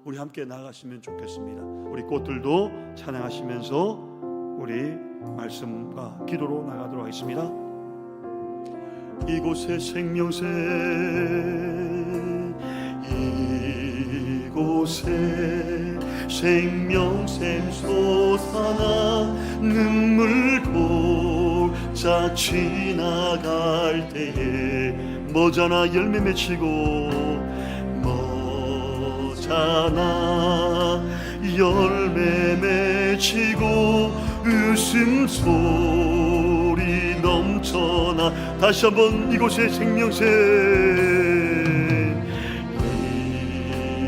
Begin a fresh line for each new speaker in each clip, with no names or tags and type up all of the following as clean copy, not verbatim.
우리 함께 나아갔으면 좋겠습니다. 우리 꽃들도 찬양하시면서 우리 말씀과 기도로 나가도록 하겠습니다. 이곳에 생명샘, 이곳에 생명샘 솟아나 눈물 골짜 지나갈 때에 머자나 열매 맺히고 머자나 열매 맺히고 웃음소리 넘쳐나. 다시 한번 이곳에 생명샘,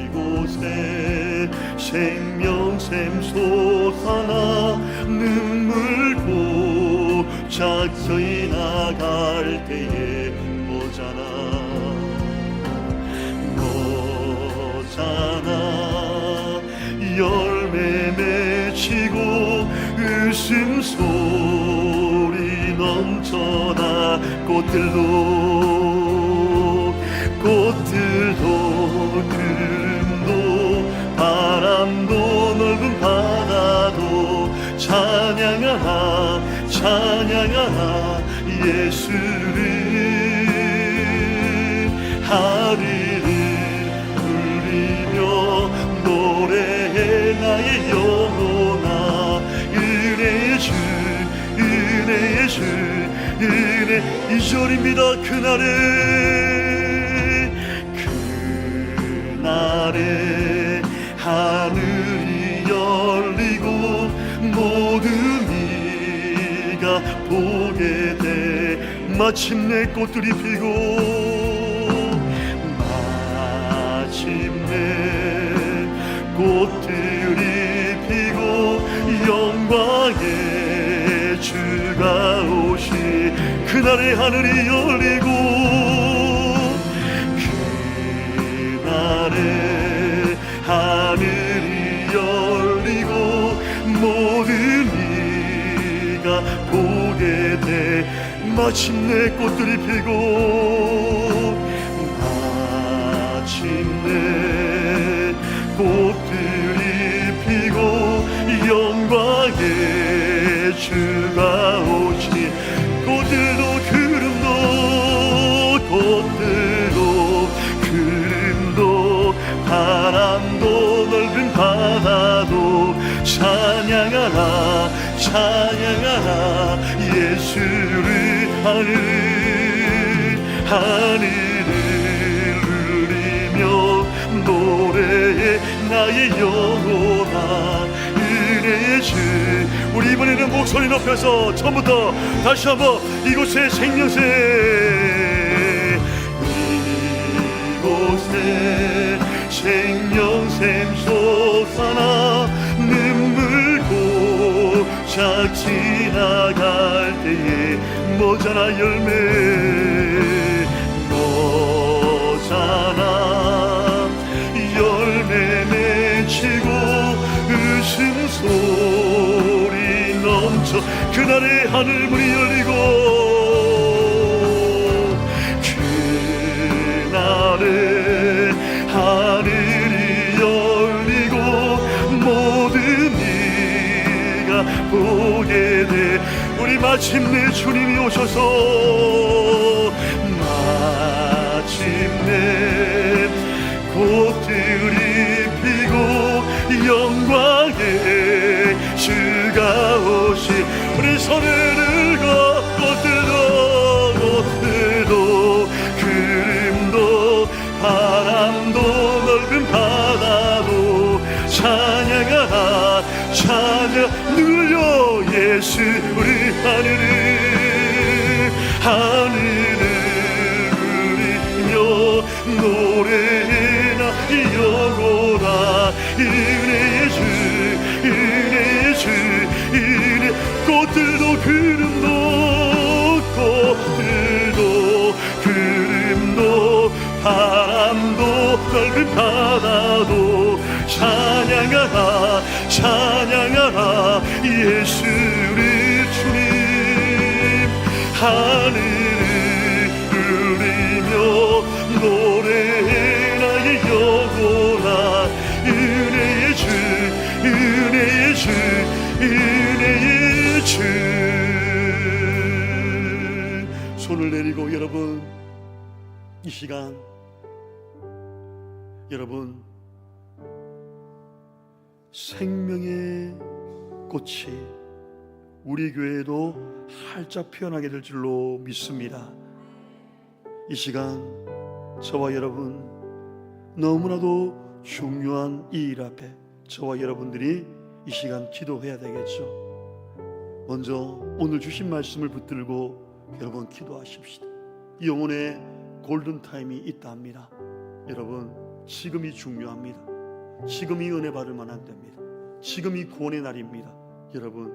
이곳에 생명샘 솟아나 눈물 고작 지나갈 때에 머자나 열매 맺히고 웃음소리 넘쳐나. 꽃들도 구름도 바람도 넓은 바다도 찬양하라 찬양하라 예수를. 하리를 울리며 노래해 나의 영혼아. 은혜의 주 은혜의 주 은혜. 2절입니다. 그날에 하늘이 열리고 모든 이가 보게 돼. 마침내 꽃들이 피고 마침내 꽃들이 피고 영광의 주가 오시. 그날에 하늘이 열리고 그날에 하늘이 열리고 모든 이가 보게 돼. 마침내 꽃들이 피고 마침내 꽃들이 피고 영광의 주가 오시. 꽃들도 구름도 바람도 넓은 바다도 찬양하라 찬양하라 예수를. 하늘을 울리며 노래해 나의 영혼아. 은혜의 주. 우리 이번에는 목소리 높여서 처음부터 다시 한번 이곳에 생명샘, 이곳에 생명샘 솟아나 눈물 고작 지나갈 때에 머자나 열매 맺히고 웃음소리 넘쳐. 그날에 하늘문이 열리고 그날에 하늘이 열리고 모든 이가 보게 돼. 우리 마침내 주님이 오셔서 마침내 꽃들이 피고 영광의 주가 오시. 우리 손을 들고 꽃들도 구름도 바람도 넓은 바다도 찬양하라 찬양. 누려 예수. 우리 하늘을 울리며 노래해 나의 영혼아. 은혜의 주 은혜의 주 은혜. 꽃들도 구름도 바람도 넓은 바다도 찬양하라 찬양하라 예수를 주님. 하늘을 울리며 노래해 나의 영혼아. 은혜의 주. 손을 내리고 여러분, 이 시간 여러분 생명의 꽃이 우리 교회에도 활짝 피어나게 될 줄로 믿습니다. 이 시간 저와 여러분 너무나도 중요한 이 일 앞에 저와 여러분들이 이 시간 기도해야 되겠죠. 먼저 오늘 주신 말씀을 붙들고 여러분 기도하십시다. 영혼의 골든타임이 있다 합니다. 여러분 지금이 중요합니다. 지금이 은혜 받을 만한 때입니다. 지금이 구원의 날입니다. 여러분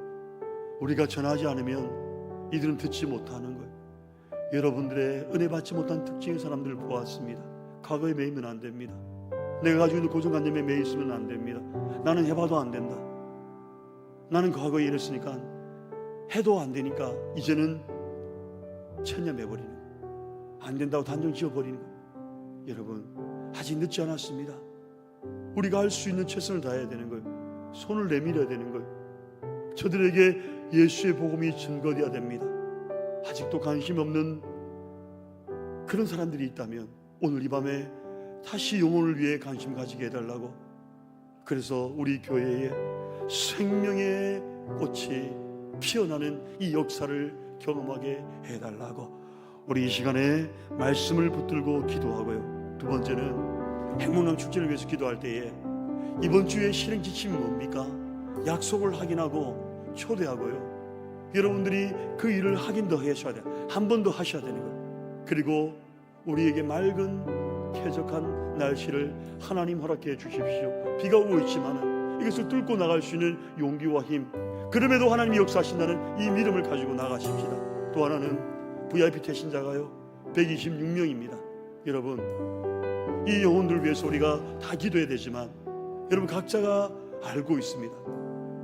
우리가 전하지 않으면 이들은 듣지 못하는 거예요. 여러분들의 은혜 받지 못한 특징의 사람들을 보았습니다. 과거에 매이면 안 됩니다. 내가 가지고 있는 고정관념에 매여 있으면 안 됩니다. 나는 해봐도 안 된다. 나는 과거에 이랬으니까 해도 안 되니까 이제는 천념해버리는 거예요. 안 된다고 단정 지어버리는 거예요. 여러분 아직 늦지 않았습니다. 우리가 할 수 있는 최선을 다해야 되는 거예요. 손을 내밀어야 되는 거예요. 저들에게 예수의 복음이 증거되어야 됩니다. 아직도 관심 없는 그런 사람들이 있다면 오늘 이 밤에 다시 영혼을 위해 관심 가지게 해달라고, 그래서 우리 교회에 생명의 꽃이 피어나는 이 역사를 경험하게 해달라고 우리 이 시간에 말씀을 붙들고 기도하고요. 두 번째는 행복남 축제를 위해서 기도할 때에 이번 주에 실행 지침이 뭡니까? 약속을 확인하고 초대하고요. 여러분들이 그 일을 확인 더 하셔야 돼요. 한 번 더 하셔야 되는 거예요. 그리고 우리에게 맑은 쾌적한 날씨를 하나님 허락해 주십시오. 비가 오고 있지만 이것을 뚫고 나갈 수 있는 용기와 힘, 그럼에도 하나님이 역사하신다는 이 믿음을 가지고 나가십시다. 또 하나는 VIP 태신자가요 126명입니다. 여러분 이 영혼들 위해서 우리가 다 기도해야 되지만 여러분 각자가 알고 있습니다.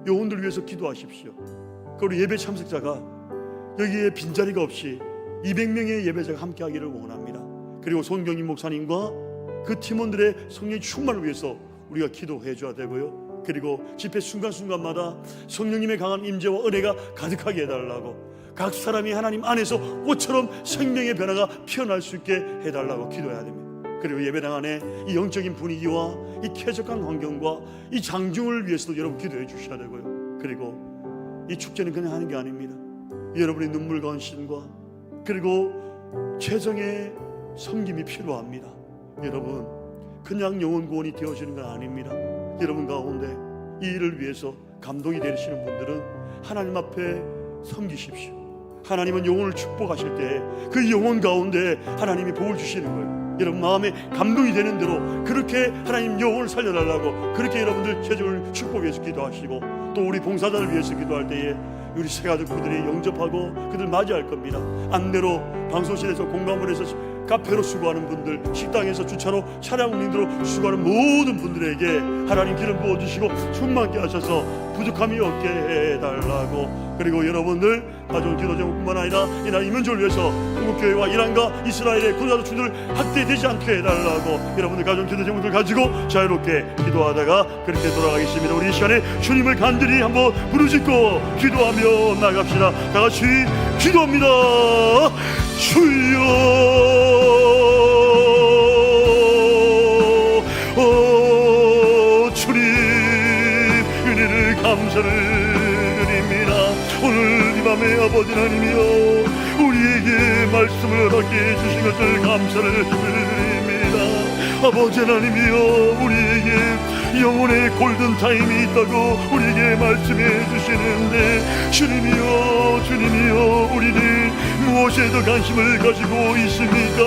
영혼들 위해서 기도하십시오. 그리고 예배 참석자가 여기에 빈자리가 없이 200명의 예배자가 함께 하기를 원합니다. 그리고 손경임 목사님과 그 팀원들의 성령의 충만을 위해서 우리가 기도해 줘야 되고요. 그리고 집회 순간순간마다 성령님의 강한 임재와 은혜가 가득하게 해달라고, 각 사람이 하나님 안에서 꽃처럼 생명의 변화가 피어날 수 있게 해달라고 기도해야 됩니다. 그리고 예배당 안에 이 영적인 분위기와 이 쾌적한 환경과 이 장중을 위해서도 여러분 기도해 주셔야 되고요. 그리고 이 축제는 그냥 하는 게 아닙니다. 여러분의 눈물과 헌신과 그리고 최정의 섬김이 필요합니다. 여러분 그냥 영혼 구원이 되어지는 건 아닙니다. 여러분 가운데 이 일을 위해서 감동이 되시는 분들은 하나님 앞에 섬기십시오. 하나님은 영혼을 축복하실 때 그 영혼 가운데 하나님이 복을 주시는 거예요. 여러분 마음에 감동이 되는 대로 그렇게 하나님 영혼을 살려달라고 그렇게 여러분들 최종을 축복해서 기도하시고, 또 우리 봉사자를 위해서 기도할 때에 우리 새가족들이 영접하고 그들 맞이할 겁니다. 안내로 방송실에서 공감을해서 카페로 수고하는 분들, 식당에서 주차로 차량 운행으로 수고하는 모든 분들에게 하나님 기름 부어주시고 충만케 하셔서 부족함이 없게 해달라고, 그리고 여러분들 가정 기도 제목뿐만 아니라 이날 이민족을 위해서 한국교회와 이란과 이스라엘의 고등학교들 학대되지 않게 해달라고 여러분들 가정 기도 제목들 가지고 자유롭게 기도하다가 그렇게 돌아가겠습니다. 우리 이 시간에 주님을 간절히 한번 부르짖고 기도하며 나갑시다. 다 같이 기도합니다. 주여 주님 은혜를 감사를 드립니다. 오늘 이 밤에 아버지 하나님이여 우리에게 말씀을 허락해 주신 것을 감사를 드립니다. 아버지 하나님이여 우리에게 영혼의 골든타임이 있다고 우리에게 말씀해 주시는데, 주님이여 우리는 무엇에 더 관심을 가지고 있습니까?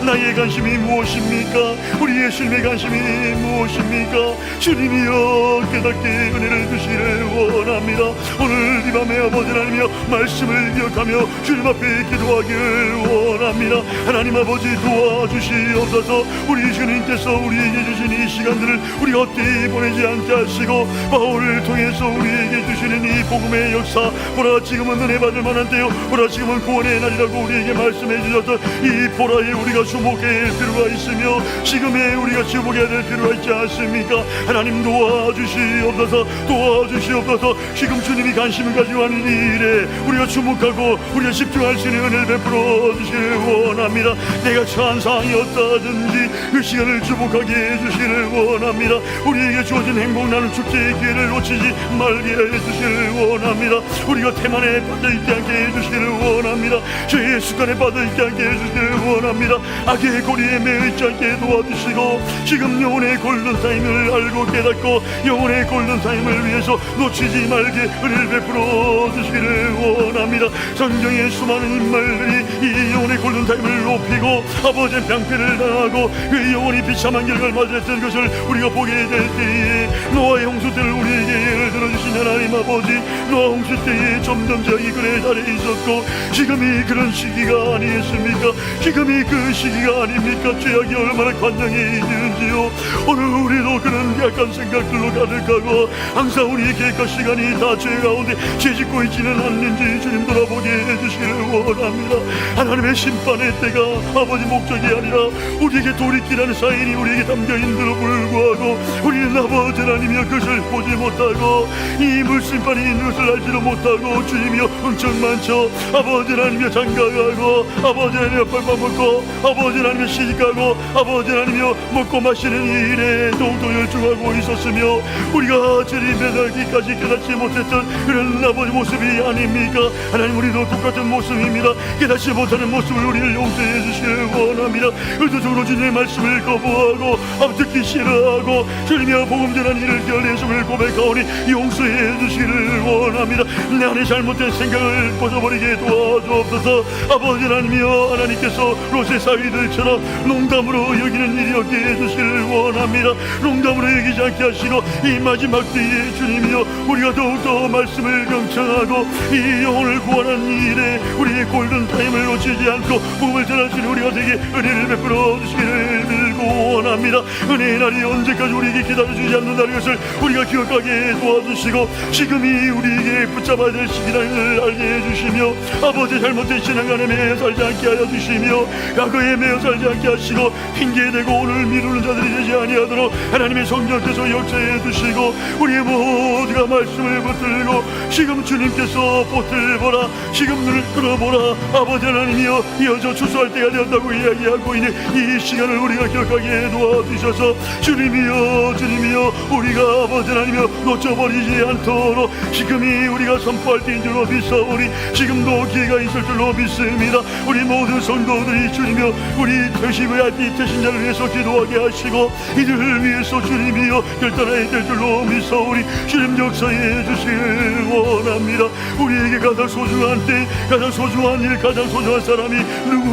나의 관심이 무엇입니까? 우리 예수님의 관심이 무엇입니까? 주님이여 깨닫게 은혜를 주시기를 원합니다. 오늘 이 밤에 아버지 하나님이여 말씀을 기억하며 주님 앞에 기도하기를 원합니다. 하나님 아버지 도와주시옵소서. 우리 주님께서 우리에게 주신 이 시간들을 우리가 어떻게 멀리 보내지 않게 하시고 바울을 통해서 우리에게 주시는 이 복음의 역사, 보라 지금은 은혜 받을 만한 때요, 보라 지금은 구원의 날이라고 우리에게 말씀해 주셨던 이 보라에 우리가 주목해야 할 필요가 있으며 지금에 우리가 주목해야 될 필요가 있지 않습니까? 하나님 도와주시옵소서, 도와주시옵소서. 지금 주님이 관심을 가지고 하는 이 일에 우리가 주목하고 우리가 집중할 수 있는 은혜를 베풀어 주시길 원합니다. 내가 처한 상황이었다든지 그 시간을 주목하게 해주시길 원합니다. 우리에게 주어진 행복 나는 축제의 기회를 놓치지 말게 해주시길 원합니다. 우리가 태만에 빠져있지 않게 해주시길 원합니다. 죄의 습관에 빠져있지 않게 해주시길 원합니다. 악의 고리에 매여있지 않게 도와주시고 지금 영혼의 골든타임을 알고 깨닫고 영혼의 골든타임을 위해서 놓치지 말게 은혜를 베풀어 주시기를 원합니다. 성경의 수많은 인물들이 이 영혼의 골든타임을 높이고 아버지의 병폐를 당하고 그 영혼이 비참한 결과를 맞았던 것을 우리가 보게 될 때에 노아의 홍수 때를 우리에게 예를 들어주신 하나님 아버지, 노아 홍수 때에 점점 저희 그의 자리에 있었고 지금이 그런 시기가 아니겠습니까? 지금이 그 시기가 아닙니까? 죄악이 얼마나 관영에 있는지요. 오늘 우리도 그런 약간 생각들로 가득하고 항상 우리의 계획과 시간이 다 죄 가운데 죄짓고 있지는 않는지 주님 돌아보게 해주시기를 원합니다. 하나님의 심판의 때가 아버지 목적이 아니라 우리에게 돌이키라는 사인이 우리에게 담겨있는데도 불구하고 우리는 아버지 하나님이여 그것을 보지 못하고 이 물심판이 있는 것을 알지도 못하고 주님이여 엄청 많죠. 아버지 하나님이여 장가가고 아버지 하나님이여 빨아먹고 아버지 하나님이여 시집가고 아버지 하나님이여 먹고 마시는 이 일에 더욱더 열중하고 있었으며 우리가 죄를 매달기까지 깨닫지 못했던 그런 아버지 모습이 아닙니까? 하나님 우리도 똑같은 모습입니다. 깨닫지 못하는 모습을 우리를 용서해 주시길 원합니다. 의도적으로 주님의 말씀을 거부하고 듣기 싫어하고 주님이여 복음 전하는 일을 결례했음을 고백하오니 용서해 주시기를 원합니다. 내 안에 잘못된 생각을 벗어버리게 도와주옵소서. 아버지 하나님이여 하나님께서 롯의 사위들처럼 농담으로 여기는 일이 없게 해주시기를 원합니다. 농담으로 여기지 않게 하시고 이 마지막 때에 주님이여 우리가 더욱더 말씀을 경청하고 이 영혼을 구원하는 일에 우리의 골든타임을 놓치지 않고 복음을 전할 수 있는 우리가 되게 은혜를 베풀어 주시기를 빌고 원합니다. 은혜의 날이 언제까지 우리에게 기다려주지 않는다는 것을 우리가 기억하게 도와주시고 지금이 우리에게 붙잡아야 될 시기라는 알게 해주시며 아버지 잘못된 신앙 안에 매여 살지 않게 하여 주시며 과거에 매여 살지 않게 하시고 핑계대고 오늘 미루는 자들이 되지 아니하도록 하나님의 성령께서 역사해 주시고 우리의 모두가 말씀을 붙들고 지금 주님께서 보틀 보라 지금 눈을 끌어보라 아버지 하나님이여 이어져 추수할 때가 되었다고 이야기하고 있는 이 시간을 우리가 기억하게 도와주셔서 주님이여 주님이여 우리가 아버지 하나님이여 놓쳐버리지 않도록 지금이 우리가 선포할 때인 줄로 믿사오니 지금도 기회가 있을 줄로 믿습니다. 우리 모든 성도들이 주님이여 우리 퇴시VIP 태신자를 위해서 기도하게 하시고 이들을 위해서 주님이여 결단해야 될 줄로 믿사오니 주님 역사해 주시길 원합니다. 우리에게 가장 소중한 때 가장 소중한 일 가장 소중한 사람이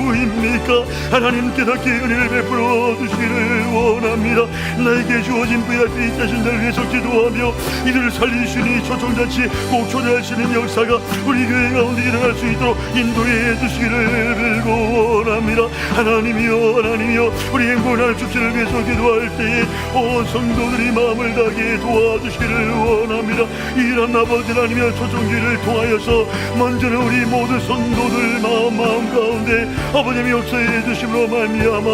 누구입니까? 하나님 깨닫게 은혜를 베풀어 주시기를 원합니다. 나에게 주어진 VIP 태신자를 위해서 기도하며 이들을 살리시니 초청잔치 꼭 초대하시는 역사가 우리 교회 가운데 일어날 수 있도록 인도해 주시기를 빌고 원합니다. 하나님이여 하나님이여 우리 행복한 축제를 위해서 기도할 때에 온 성도들이 마음을 다하게 도와주시기를 원합니다. 이런 아버지 하나님이여 초청기를 통하여서 먼저는 우리 모든 성도들 마음 가운데 아버님이 역사해 주심으로 말미암아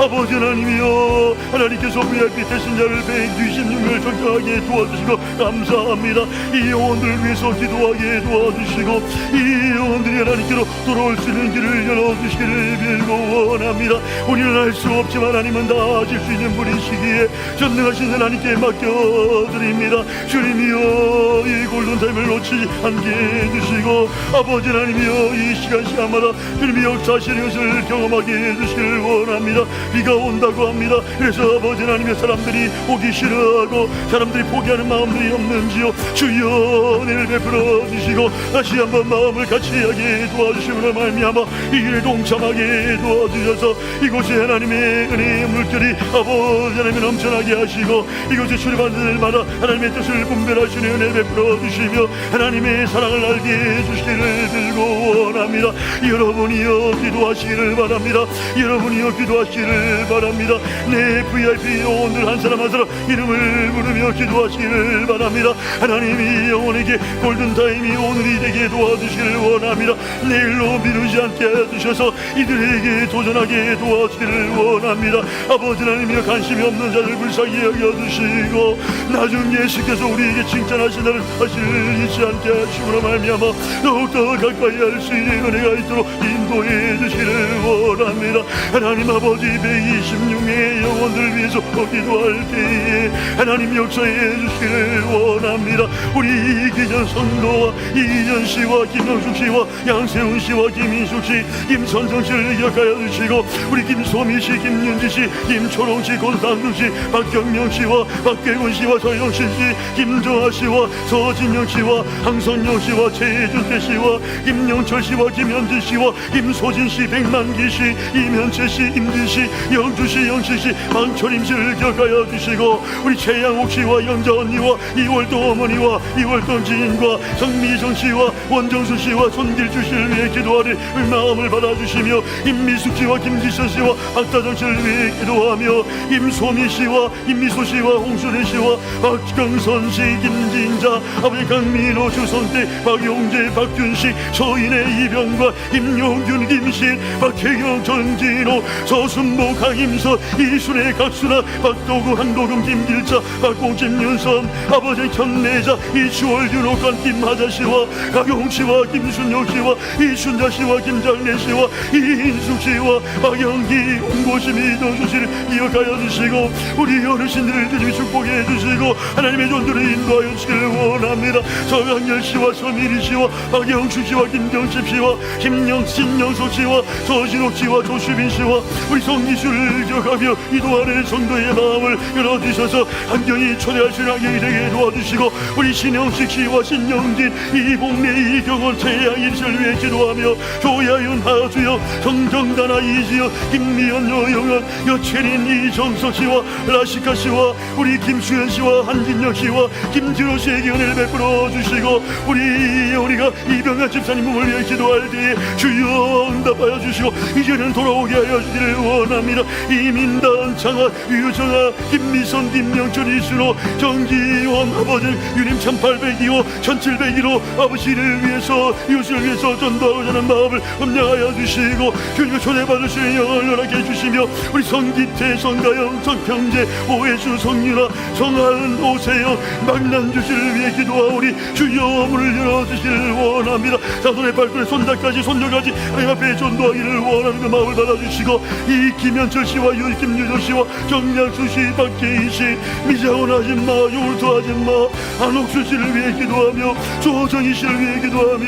아버지 하나님이여 하나님께서 VIP 태신자를 126명을 결정하게 도와주시고 감사합니다. 이 영혼들을 위해서 기도하게 도와주시고 이 영혼들이 하나님께로 돌아올 수 있는 길을 열어주시기를 빌고 원합니다. 우리는 알 수 없지만 하나님은 다 아실 수 있는 분이시기에 전능하신 하나님께 맡겨드립니다. 주님이여 이 골든타임을 놓치지 않게 해주시고 아버지 하나님이여 이 시간마다 주님이 역사하시는 것을 경험하게 해주시기를 원합니다. 비가 온다고 합니다. 그래서 아버지 하나님의 사람들이 오기 싫어하고 사람들이 포기하는 마음들이 없는지요. 주시고 주여 은혜를 베풀어 주시고 다시 한번 마음을 같이하게 도와주시므로 말미암아 이 일에 동참하게 도와주셔서 이곳에 하나님의 은혜의 물결이 아버지 하나님이 넘쳐나게 하시고 이곳에 출입하는 날마다 하나님의 뜻을 분별하시는 은혜 베풀어 주시며 하나님의 사랑을 알게 해주시기를 들고 원합니다. 여러분이여 기도하시기를 바랍니다. 여러분이여 기도하시기를 바랍니다. 내 VIP 영혼들 한 사람 한 사람 이름을 부르며 기도하시기를 바랍니다. 하나님이 영혼에게 골든타임이 오늘이 되게 도와주시기를 원합니다. 내일로 미루지 않게 해주셔서 이들에게 도전하게 도와주기를 원합니다. 아버지 하나님이여 관심이 없는 자들 불쌍히 여겨주시고 나중 예수께서 우리에게 칭찬하시는 사실을 잊지 않게 하시므로 말미암아 더욱더 가까이 할 수 있는 은혜가 있도록 인도해 주시기를 원합니다. 하나님 아버지 126명의 영혼들을 위해서 기도할 때에 하나님 역사해 주시기를 원합니다. 우리 이기전 성도와 이기전 씨와 김영숙 씨와 양세훈 씨와 김인숙 씨, 김선정 씨를 기억하여 주시고 우리 김소미 씨, 김윤지 씨, 김초롱 씨, 권상준 씨, 박경명 씨와 박계군 씨와 서영신 씨, 김정아 씨와 서진영 씨와 황선영 씨와 최준태 씨와 김영철 씨와 김현진 씨와 김소진 씨, 백만기 씨, 이면채 씨, 임진 씨, 영주 씨, 영실 씨, 방철임 씨를 기억하여 주시고 우리 최양옥 씨와 영자 언니와 이월동 어머니와 이월동 지인과 성미정 씨와 원정수 씨와 손길주 씨를 위해 기도하리 마음을 받아주시며 임미숙 씨와 김지선 씨와 박다정 씨를 위해 기도하며 임소미 씨와 임미소 씨와 홍순혜 씨와 박경선 씨, 김진자, 아버지 강민호, 주선태, 박용재, 박균식, 서인의 이병과 임용균, 김신, 박혜경, 전진호, 서순보, 강임서, 이순혜, 각순아, 박도구, 한도금, 김길자, 박공진, 윤선, 아버지 현내자, 이추월, 윤옥관, 김하자 씨와 강용 씨와 김순혁 씨와 이순자 씨와 김장래 씨와 이인숙 씨와 박영기, 홍고심, 이동수 씨를 기억하여 주시고 우리 어르신들을 주님이 축복해 주시고 하나님의 존들을 인도하여 주시기를 원합니다. 서강열 씨와 서미리 씨와 박영수 씨와 김경집 씨와 신영석 씨와 서진옥 씨와 조수빈 씨와 우리 성기수를 기억하며 이동하는 성도의 마음을 열어주셔서 한경이 초대하신 한경이 되게 도와주시고 우리 신영식 씨와 신영진, 이봉래, 이경원, 최양일 씨를 위해 기도하며 조야윤, 하주영, 정정다나, 이지영, 김미연, 여영현, 여채린, 이정석 씨와 라시카 씨와 우리 김수현 씨와 한진혁 씨와 김지로 씨에게 은혜를 베풀어 주시고 우리가 이병현 집사님 몸을 위해 기도할 때에 주여 응답하여 주시고 이제는 돌아오게 하여 주기를 원합니다. 이민단, 장아, 유정아, 김미선, 김명철, 이순호, 정기원, 아버지 유림 1802호 1701호 아버지를 위해서 이웃을 위해서 전도하고자 하는 마음을 음량하여 주시고 주님의 초대받으시는 영을 허락해 주시며 우리 성기태, 성가영, 성평재, 오해수, 성윤아, 성하은, 오세영, 망난주씨를 위해 기도하오니 주여 문을 열어주시기를 원합니다. 자손의 발걸에 손자까지 손녀까지 하나님 앞에 전도하기를 원하는 그 마음을 받아주시고 이 김현철 씨와 김유조 씨와 정량수 씨, 박재희 씨, 미자원 아줌마, 요울토 아줌마, 안옥수 씨를 위해 기도하며 조정희 씨를 위해 기도하며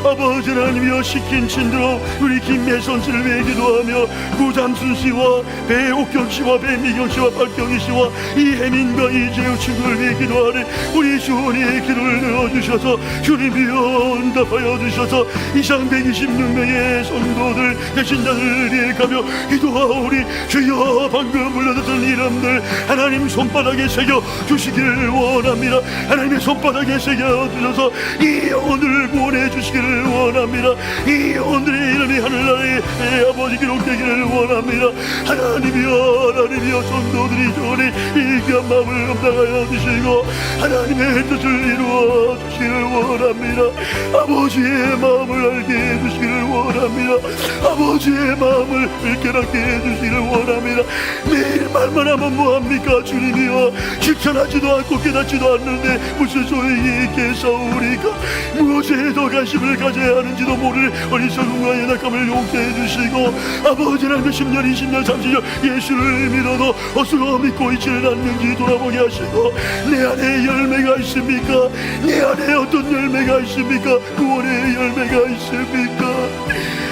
아버지 하나님이여 시킨 친드로 우리 김혜선 씨를 위해 기도하며 구잠순 씨와 배옥경 씨와 배미경 씨와 박경희 씨와 이혜민과 이재우 친구를 위해 기도하니 우리 주원이의 기도를 들어주셔서 주님이여 응답하여 주셔서 이상 126명의 성도들 대신자들을 위해 가며 기도하오니 주여 방금 불러드렸던 이름들 하나님 손바닥에 새겨 주시기를 원합니다. 하나님의 손바닥에 새겨 주셔서 이 영혼들을 구원해 주시기를 원합니다. 이 영혼들의 이름이 하늘나라의 아버지 기록되기를 원합니다. 하나님이여 성도들이 주오니 이 귀한 마음을 감당하여 주시고 하나님의 뜻을 이루어 주시기를 원합니다. 아버지의 마음을 알게 해 주시기를 원합니다. 아버지의 마음을 깨닫게 해 주시기를 원합니다. 매일 말만 하면 뭐합니까 주님이여. 실천하지도 않고 깨닫지도 않는데 무슨 소용이 있겠사오리까. 무엇에 더 관심을 가져야 하는지도 모를 어리석음과 연약함을 용서해 주시고 아버지 하나님 10년 20년 30년 예수를 믿어도 어수가 믿고 있지는 않는지 돌아보게 하시고 내 안에 열매가 있습니까? 내 안에 어떤 열매가 있습니까? 구원의 열매가 있습니까?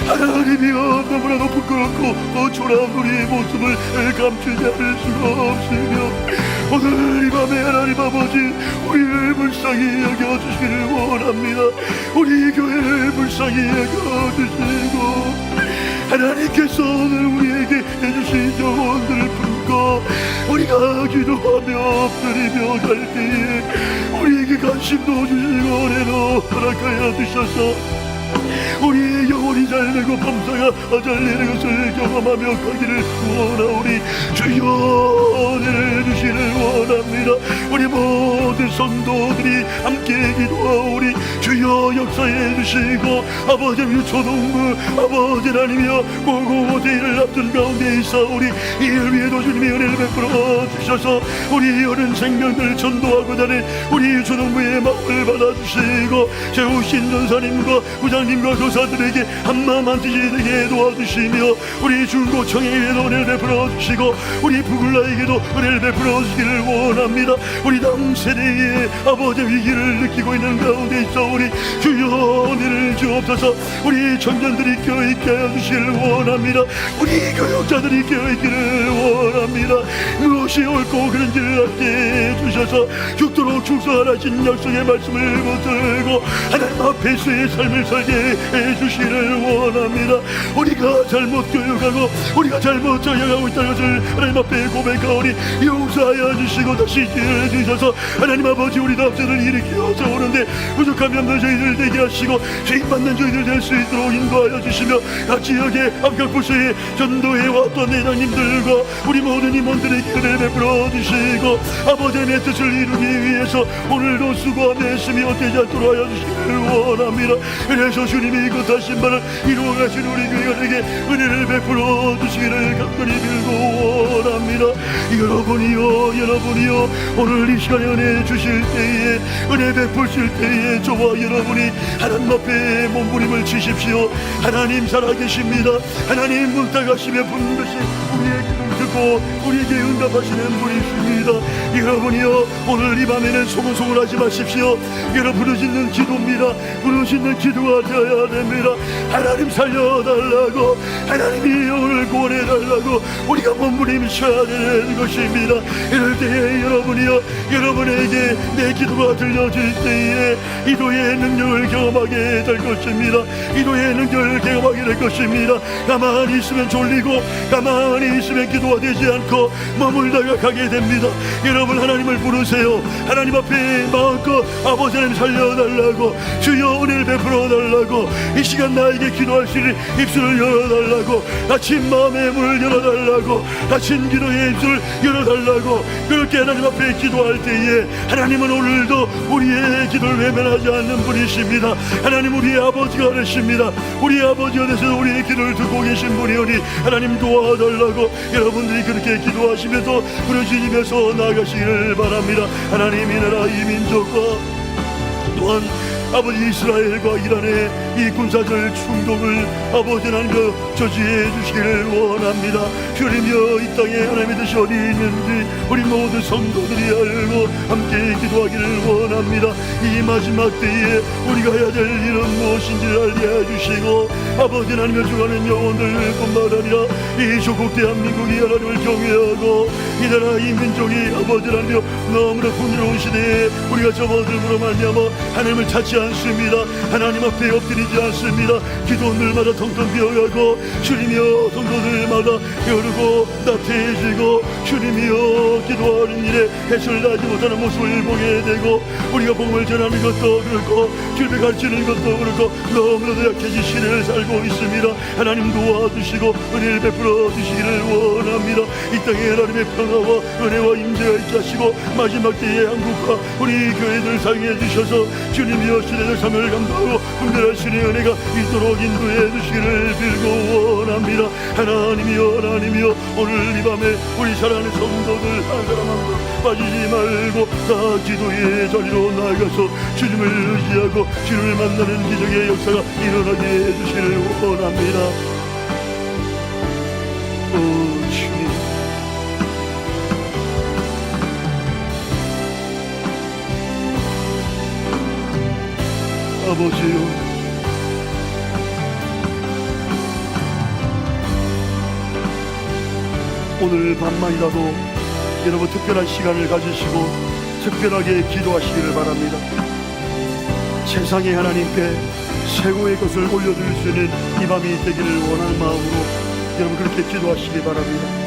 하나님이여 너무나도 부끄럽고 초라한 우리의 모습을 감추지 않을 수가 없으며 오늘 이 밤에 하나님 아버지 우리를 불쌍히 여겨주시기를 원합니다. 우리 교회를 불쌍히 여겨주시고 하나님께서 오늘 우리에게 해주신 조언들을 품고 우리가 기도하며 엎드리며 갈 때에 우리에게 관심도 주시고 은혜도 허락하여 주셔서 우리의 영혼이 잘되고 범사가 잘되는 것을 경험하며 가기를 원하오니 주여 은혜를 주시를 원합니다. 우리 모든 성도들이 함께 기도하오니 주여 역사해 주시고 아버지 유초동부 아버지 하나님이여 고고대를 앞둔 가운데 있사오니 이를 위해도 주님의 은혜를 베풀어 주셔서 우리 어른 생명들 전도하고자 하는 우리 유초동부의 마음을 받아주시고 세우신 전사님과 부장님과 교사들에게 한마음 한뜻이 되게 도와주시며 우리 중고청에게도 은혜를 베풀어 주시고 우리 부글라에게도 은혜를 베풀어 주시기를 원합니다. 우리 다음 세대의 아버지 위기를 느끼고 있는 가운데 있사오니 주여 은혜를 주옵소서. 우리 청년들이 깨어있게 하여 주시기를 원합니다. 우리 교육자들이 깨어있기를 원합니다. 무엇이 옳고 그른지를 알게 해주셔서 죽도록 축사하신 약속의 말씀을 붙들고 하나님 앞에서의 삶을 살게 해주시기를 원합니다. 우리가 잘못 교육하고 우리가 잘못 저격하고 있다는 것을 하나님 앞에 고백하오니 용서하여 주시고 다시 기회를 주셔서 하나님 아버지 우리 답들을 일으켜 세우는데 부족함이 없는 저희들 되게 하시고 죄인받는 저희들 될 수 있도록 인도하여 주시며 각 지역의 암각부서의 전도회 왔던 회장님들과 우리 모든 임원들에게 은혜를 베풀어 주시고 아버지의 뜻을 이루기 위해서 오늘도 수고하며 열심히 어때지 않도록 하여 주시기를 원합니다. 그래서 주님이 거하신 바를 이루어가신 우리 교회들에게 은혜를 베풀어 주시기를 간절히 빌고 원합니다. 여러분이요 오늘 이 시간에 은혜 주실 때에 은혜 베푸실 때에 저와 여러분이 하나님 앞에 몸부림을 치십시오. 하나님 살아계십니다. 하나님 문탁하시며 부르는 것이 우리의 기도를 듣고 우리에게 응답하시는 분이십니다. 여러분이요 오늘 이 밤에는 소곤소곤하지 마십시오. 여러분 부르짖는 기도입니다. 부르짖는 기도가 되어야 됩니다. 하나님 살려달라고 하나님이 오늘 구원해달라고 우리가 몸부림 쳐야 되는 것입니다. 이럴 때에 여러분이요 여러분에게 내 기도가 들려질 때에 기도의 능력을 경험하게 될 것입니다. 기도의 능력을 경험하게 될 것입니다. 가만히 있으면 졸리고 가만히 있으면 기도가 되지 않고 머물다가 가게 됩니다. 여러분 하나님을 부르세요. 하나님 앞에 마음껏 아버지 하나님 살려달라고 주여 은혜를 베풀어 달라고 이 시간 나에게 기도할 수 있는 입술을 열어달라고 닫힌 마음의 문을 열어달라고 닫힌 기도의 입술을 열어달라고 그렇게 하나님 앞에 기도할 때에 하나님은 오늘도 우리의 기도를 외면하지 않는 분이십니다. 하나님 우리의 아버지가 되십니다. 우리 아버지가 되셔서 우리의 기도를 듣고 계신 분이오니 하나님 도와달라고 여러분들이 그렇게 기도하시면서 부르짖으면서 나아가시기를 바랍니다. 하나님 이 나라 이 민족과 또한 아버지 이스라엘과 이란의 이 군사적 충동을 아버지 하나님께서 저지해 주시기를 원합니다. 주님이여 이 땅에 하나님의 뜻이 어디 있는지 우리 모든 성도들이 알고 함께 기도하기를 원합니다. 이 마지막 때에 우리가 해야 될 일은 무엇인지를 알게 해주시고 아버지 하나님의 주가는 영혼들 뿐만 아니라 이 조국 대한민국이 하나님을 경외하고 이 나라 이 민족이 아버지 하나님이여 너무나 풍요로운 시대에 우리가 접어들므로 말미암아 하나님을 찾지 않습니다. 하나님 앞에 엎드리지 않습니다. 기도원들마다 텅텅 비어가고 주님이여 성도들마다 여르고 나태해지고 주님이여 기도하는 일에 해설하지 못하는 모습을 보게 되고 우리가 복음을 전하는 것도 그렇고 주님을 가르치는 것도 그렇고 너무나도 약해진 시대를 살고 있습니다. 하나님 도와주시고 은혜를 베풀어 주시기를 원합니다. 이 땅에 하나님의 평화와 은혜와 임재가 있게 하시고 마지막 때에 한국과 우리 교회들 사용해 주셔서 주님이여 시대적 사명을 감당하고 분별할 신의 은혜가 있도록 인도해 주시기를 빌고 원합니다. 하나님이여 오늘 이 밤에 우리 사랑하는 성도들 한 사람 한 사람 빠지지 말고 다 기도의 자리로 나아가서 주님을 의지하고 주님을 만나는 기적의 역사가 일어나게 해주시기를 원합니다. 오 주님 아버지요 오늘 밤만이라도 여러분 특별한 시간을 가지시고 특별하게 기도하시기를 바랍니다. 세상의 하나님께 최고의 것을 올려드릴 수 있는 이 밤이 되기를 원하는 마음으로 여러분 그렇게 기도하시기 바랍니다.